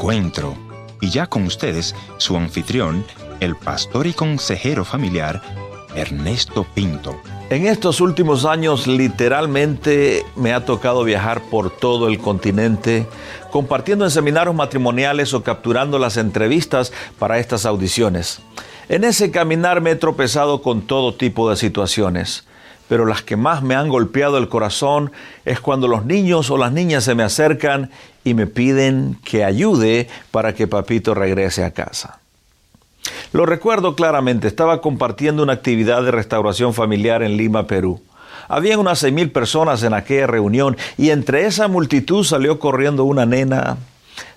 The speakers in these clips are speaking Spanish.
Encuentro. Y ya con ustedes, su anfitrión, el pastor y consejero familiar, Ernesto Pinto. En estos últimos años, literalmente, me ha tocado viajar por todo el continente, compartiendo en seminarios matrimoniales o capturando las entrevistas para estas audiciones. En ese caminar me he tropezado con todo tipo de situaciones, pero las que más me han golpeado el corazón es cuando los niños o las niñas se me acercan y me piden que ayude para que papito regrese a casa. Lo recuerdo claramente, estaba compartiendo una actividad de restauración familiar en Lima, Perú. Habían unas 6,000 personas en aquella reunión y entre esa multitud salió corriendo una nena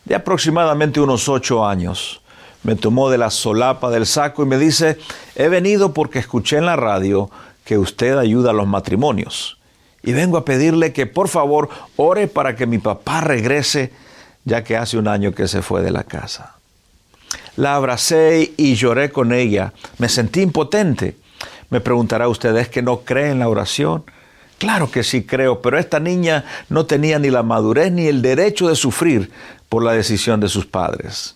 de aproximadamente unos 8 años. Me tomó de la solapa del saco y me dice: he venido porque escuché en la radio que usted ayuda a los matrimonios y vengo a pedirle que por favor ore para que mi papá regrese, ya que hace un año que se fue de la casa. La abracé y lloré con ella. Me sentí impotente. Me preguntará usted, ¿es que no cree en la oración? Claro que sí creo, pero esta niña no tenía ni la madurez ni el derecho de sufrir por la decisión de sus padres.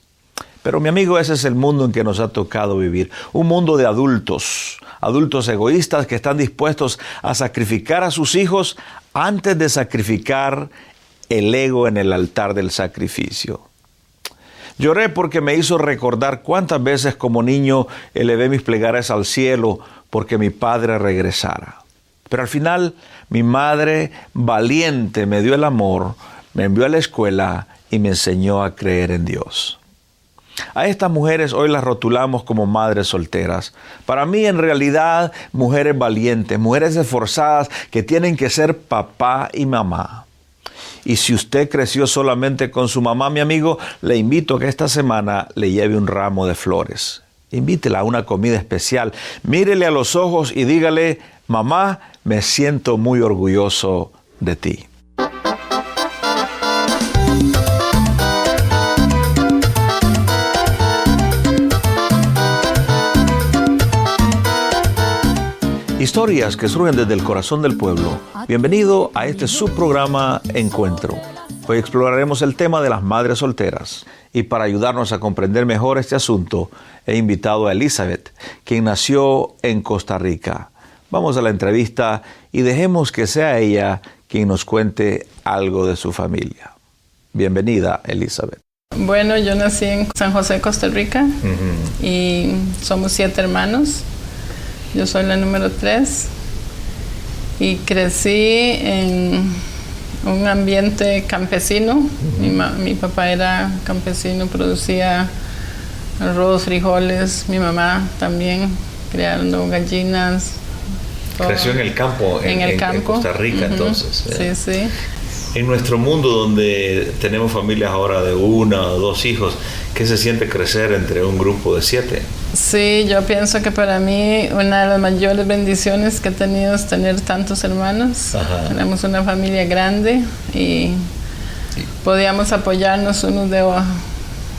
Pero mi amigo, ese es el mundo en que nos ha tocado vivir. Un mundo de adultos egoístas que están dispuestos a sacrificar a sus hijos antes de sacrificar el ego en el altar del sacrificio. Lloré porque me hizo recordar cuántas veces como niño elevé mis plegarias al cielo porque mi padre regresara. Pero al final mi madre valiente me dio el amor, me envió a la escuela y me enseñó a creer en Dios. A estas mujeres hoy las rotulamos como madres solteras. Para mí, en realidad, mujeres valientes, mujeres esforzadas que tienen que ser papá y mamá. Y si usted creció solamente con su mamá, mi amigo, le invito a que esta semana le lleve un ramo de flores. Invítela a una comida especial. Mírele a los ojos y dígale: mamá, me siento muy orgulloso de ti. Historias que surgen desde el corazón del pueblo. Bienvenido a este subprograma Encuentro. Hoy exploraremos el tema de las madres solteras. Y para ayudarnos a comprender mejor este asunto, he invitado a Elizabeth, quien nació en Costa Rica. Vamos a la entrevista y dejemos que sea ella quien nos cuente algo de su familia. Bienvenida, Elizabeth. Bueno, yo nací en San José, Costa Rica, y somos 7 hermanos. Yo soy la número 3 y crecí en un ambiente campesino. Mi papá era campesino, producía arroz, frijoles. Mi mamá también, criando gallinas. Todo. Creció en el campo, en Costa Rica, entonces. Sí, sí. En nuestro mundo, donde tenemos familias ahora de 1 o 2 hijos, ¿qué se siente crecer entre un grupo de 7? Sí, yo pienso que para mí una de las mayores bendiciones que he tenido es tener tantos hermanos. Ajá. Tenemos una familia grande y podíamos apoyarnos unos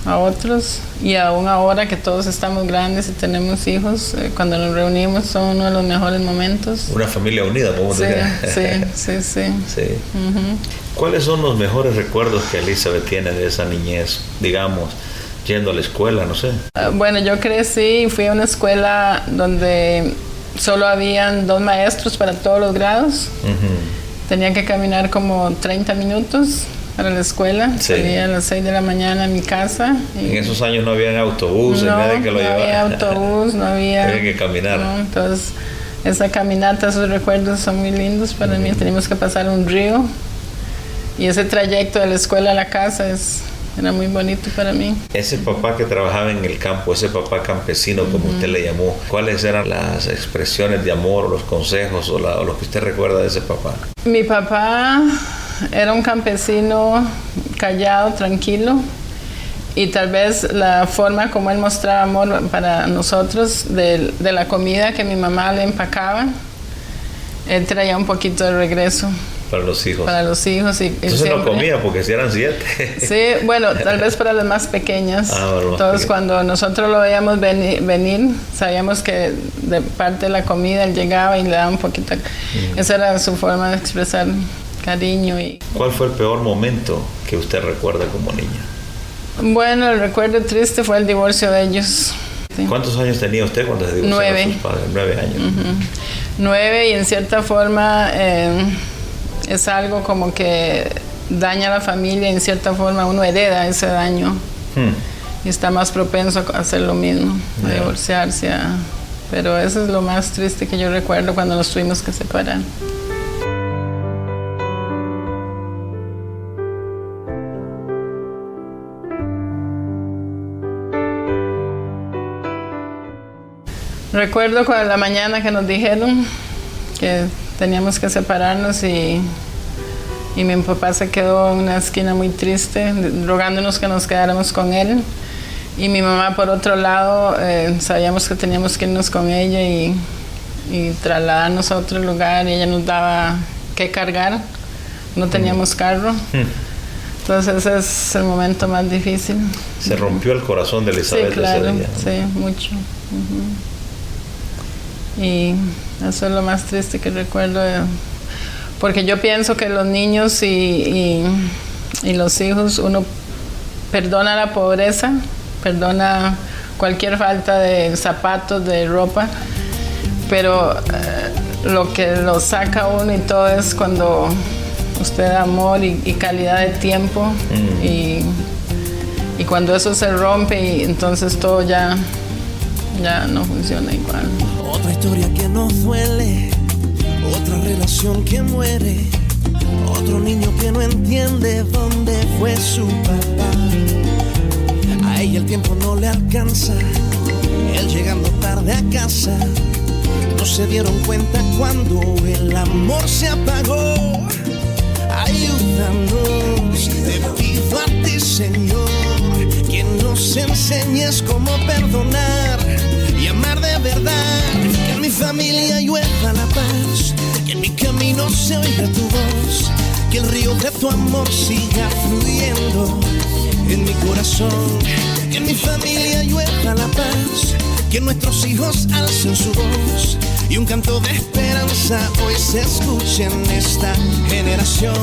a otros, y aún ahora que todos estamos grandes y tenemos hijos, cuando nos reunimos son uno de los mejores momentos. Una familia unida, podemos decir. Sí. Uh-huh. ¿Cuáles son los mejores recuerdos que Elizabeth tiene de esa niñez, digamos, yendo a la escuela, no sé? Bueno, yo crecí y fui a una escuela donde solo habían 2 maestros para todos los grados. Uh-huh. Tenía que caminar como 30 minutos para la escuela. Sí. Salía a las 6 de la mañana a mi casa. En esos años no había autobús, nadie que lo llevara. No había autobús, no había... Había que caminar. No, entonces, esa caminata, esos recuerdos son muy lindos para mí. Teníamos que pasar un río y ese trayecto de la escuela a la casa era muy bonito para mí. Ese papá que trabajaba en el campo, ese papá campesino, como usted le llamó, ¿cuáles eran las expresiones de amor, los consejos o lo que usted recuerda de ese papá? Mi papá era un campesino callado, tranquilo, y tal vez la forma como él mostraba amor para nosotros de la comida que mi mamá le empacaba, él traía un poquito de regreso. Para los hijos. Para los hijos. Entonces no comía porque si eran 7. Sí, bueno, tal vez para las más pequeñas. Entonces cuando nosotros lo veíamos venir, sabíamos que de parte de la comida él llegaba y le daba un poquito. Esa era su forma de expresar cariño. ¿Cuál fue el peor momento que usted recuerda como niña? Bueno, el recuerdo triste fue el divorcio de ellos. Sí. ¿Cuántos años tenía usted cuando se divorciaron de sus padres? 9 años. 9, y en cierta forma es algo como que daña a la familia, en cierta forma uno hereda ese daño y está más propenso a hacer lo mismo, a divorciarse. Pero eso es lo más triste que yo recuerdo cuando nos tuvimos que separar. Recuerdo cuando la mañana que nos dijeron que teníamos que separarnos y mi papá se quedó en una esquina muy triste, rogándonos que nos quedáramos con él. Y mi mamá, por otro lado, sabíamos que teníamos que irnos con ella y trasladarnos a otro lugar. Y ella nos daba que cargar, no teníamos carro. Entonces ese es el momento más difícil. Se rompió el corazón de Elizabeth. Sí, claro, ese día, ¿no? Sí, mucho. Y eso es lo más triste que recuerdo, porque yo pienso que los niños y los hijos, uno perdona la pobreza, perdona cualquier falta de zapatos, de ropa, pero lo que lo saca uno y todo es cuando usted da amor y calidad de tiempo y cuando eso se rompe y entonces todo ya no funciona igual. Otra historia que nos duele, otra relación que muere, otro niño que no entiende dónde fue su papá. A ella el tiempo no le alcanza, él llegando tarde a casa. No se dieron cuenta cuando el amor se apagó. Ayúdanos, te pido a ti, Señor, que nos enseñes cómo perdonar y amar de verdad. Que en mi familia llueva la paz, que en mi camino se oiga tu voz, que el río de tu amor siga fluyendo en mi corazón. Que en mi familia llueva la paz, que nuestros hijos alcen su voz y un canto de esperanza hoy se escuche en esta generación.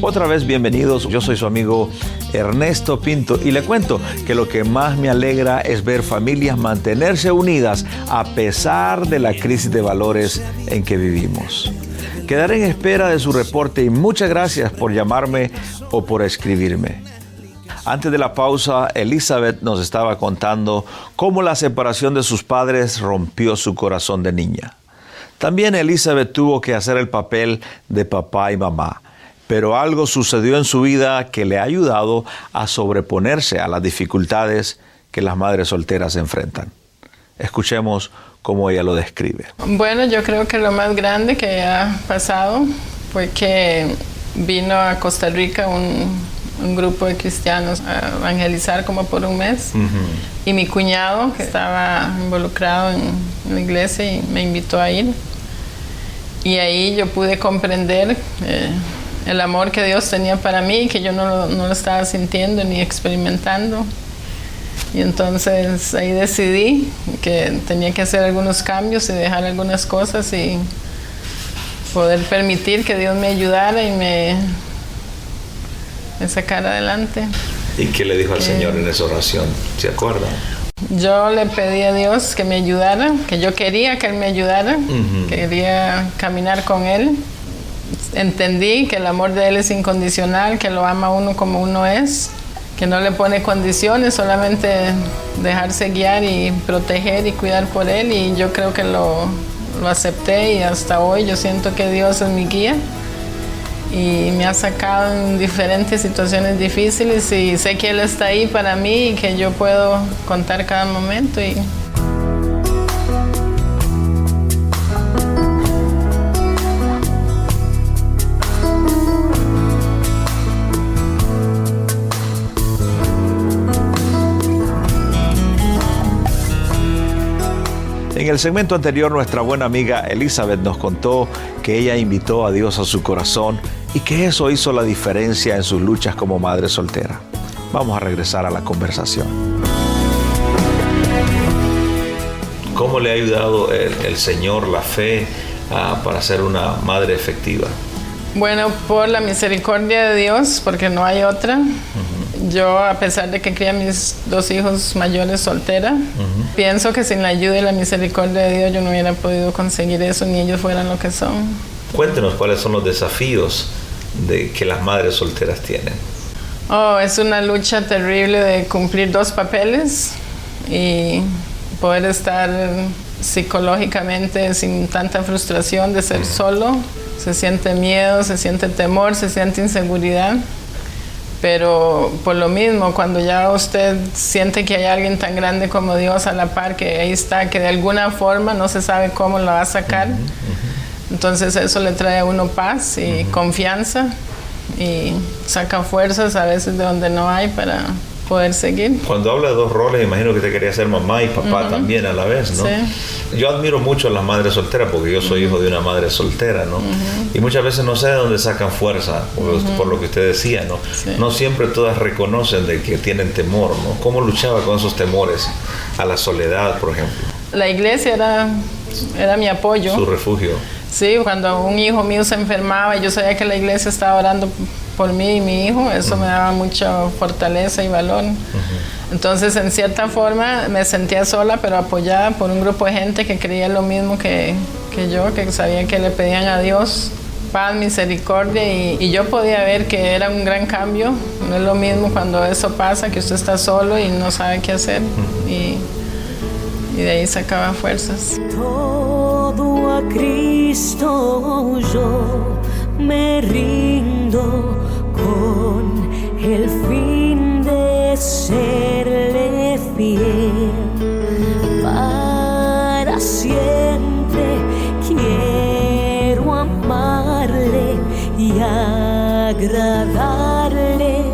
Otra vez bienvenidos, yo soy su amigo Ernesto Pinto y le cuento que lo que más me alegra es ver familias mantenerse unidas a pesar de la crisis de valores en que vivimos. Quedaré en espera de su reporte y muchas gracias por llamarme o por escribirme. Antes de la pausa, Elizabeth nos estaba contando cómo la separación de sus padres rompió su corazón de niña. También Elizabeth tuvo que hacer el papel de papá y mamá, pero algo sucedió en su vida que le ha ayudado a sobreponerse a las dificultades que las madres solteras enfrentan. Escuchemos cómo ella lo describe. Bueno, yo creo que lo más grande que ha pasado fue que vino a Costa Rica un grupo de cristianos a evangelizar como por un mes. Y mi cuñado, que estaba involucrado en la iglesia, y me invitó a ir. Y ahí yo pude comprender el amor que Dios tenía para mí, que yo no lo estaba sintiendo ni experimentando. Y entonces ahí decidí que tenía que hacer algunos cambios y dejar algunas cosas y poder permitir que Dios me ayudara y me sacara adelante. ¿Y qué le dijo al Señor en esa oración? ¿Se acuerda? Yo le pedí a Dios que me ayudara, que yo quería que Él me ayudara, quería caminar con Él. Entendí que el amor de Él es incondicional, que lo ama a uno como uno es, que no le pone condiciones, solamente dejarse guiar y proteger y cuidar por Él. Y yo creo que lo acepté y hasta hoy yo siento que Dios es mi guía. Y me ha sacado en diferentes situaciones difíciles y sé que Él está ahí para mí y que yo puedo contar cada momento. En el segmento anterior, nuestra buena amiga Elizabeth nos contó que ella invitó a Dios a su corazón y que eso hizo la diferencia en sus luchas como madre soltera. Vamos a regresar a la conversación. ¿Cómo le ha ayudado el Señor, la fe, para ser una madre efectiva? Bueno, por la misericordia de Dios, porque no hay otra. Yo, a pesar de que crié a mis 2 hijos mayores soltera, pienso que sin la ayuda y la misericordia de Dios yo no hubiera podido conseguir eso, ni ellos fueran lo que son. Cuéntenos cuáles son los desafíos que las madres solteras tienen. Es una lucha terrible de cumplir 2 papeles y poder estar psicológicamente sin tanta frustración de ser solo. Se siente miedo, se siente temor, se siente inseguridad. Pero por lo mismo, cuando ya usted siente que hay alguien tan grande como Dios a la par, que ahí está, que de alguna forma no se sabe cómo lo va a sacar, entonces eso le trae a uno paz y confianza y saca fuerzas a veces de donde no hay para poder seguir. Cuando habla de 2 roles, imagino que usted quería ser mamá y papá también a la vez, ¿no? Sí. Yo admiro mucho a las madres solteras porque yo soy hijo de una madre soltera, ¿no? Y muchas veces no sé de dónde sacan fuerza, por lo que usted decía, ¿no? Sí. No siempre todas reconocen de que tienen temor, ¿no? ¿Cómo luchaba con esos temores a la soledad, por ejemplo? La iglesia era mi apoyo. Su refugio. Sí, cuando un hijo mío se enfermaba y yo sabía que la iglesia estaba orando por mí y mi hijo, eso me daba mucha fortaleza y valor. Entonces, en cierta forma, me sentía sola, pero apoyada por un grupo de gente que creía lo mismo que yo, que sabía que le pedían a Dios paz, misericordia, y yo podía ver que era un gran cambio. No es lo mismo cuando eso pasa, que usted está solo y no sabe qué hacer. Y de ahí sacaba fuerzas. Todo a Cristo yo me rindo con el fin de serle fiel. Para siempre quiero amarle y agradarle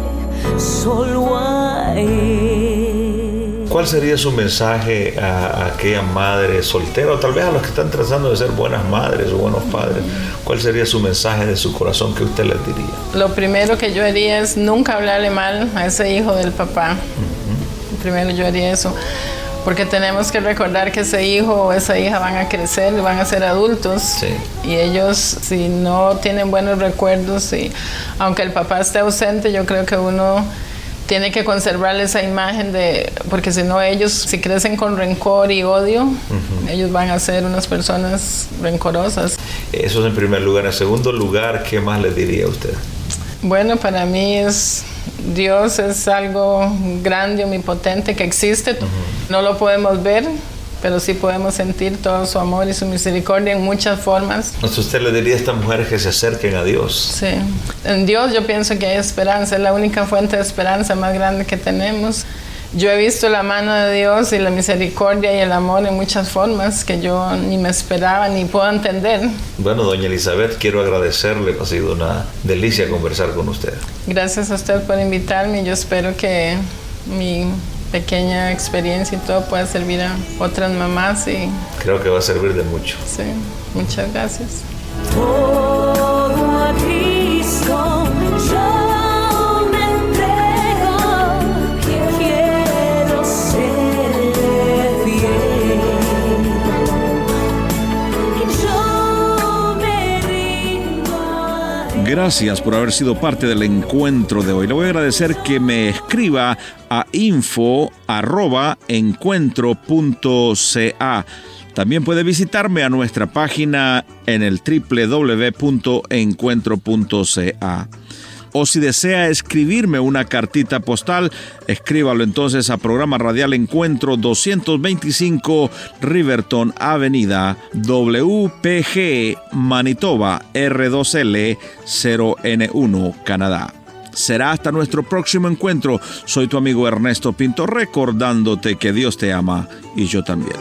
solo a Él. ¿Cuál sería su mensaje a aquella madre soltera o tal vez a los que están tratando de ser buenas madres o buenos padres? ¿Cuál sería su mensaje de su corazón que usted les diría? Lo primero que yo haría es nunca hablarle mal a ese hijo del papá. Primero yo haría eso, porque tenemos que recordar que ese hijo o esa hija van a crecer y van a ser adultos. Sí. Y ellos, si no tienen buenos recuerdos, y aunque el papá esté ausente, yo creo que uno tiene que conservar esa imagen porque si no ellos, si crecen con rencor y odio, ellos van a ser unas personas rencorosas. Eso es en primer lugar. En segundo lugar, ¿qué más le diría a usted? Bueno, para mí Dios es algo grande, omnipotente, que existe. No lo podemos ver, pero sí podemos sentir todo su amor y su misericordia en muchas formas. Entonces usted le diría a estas mujeres que se acerquen a Dios. Sí. En Dios yo pienso que hay esperanza, es la única fuente de esperanza más grande que tenemos. Yo he visto la mano de Dios y la misericordia y el amor en muchas formas que yo ni me esperaba ni puedo entender. Bueno, doña Elizabeth, quiero agradecerle, ha sido una delicia conversar con usted. Gracias a usted por invitarme. Yo espero que mi pequeña experiencia y todo pueda servir a otras mamás. Y creo que va a servir de mucho. Sí, muchas gracias. Todo a Cristo yo me entrego, quiero serle fiel. Yo me rindo a Él. Gracias por haber sido parte del encuentro de hoy. Le voy a agradecer que me escriba a info@encuentro.ca. También puede visitarme a nuestra página en el www.encuentro.ca. O si desea escribirme una cartita postal, escríbalo entonces a Programa Radial Encuentro 225 Riverton Avenida, WPG, Manitoba, R2L 0N1, Canadá. Será hasta nuestro próximo encuentro. Soy tu amigo Ernesto Pinto, recordándote que Dios te ama y yo también.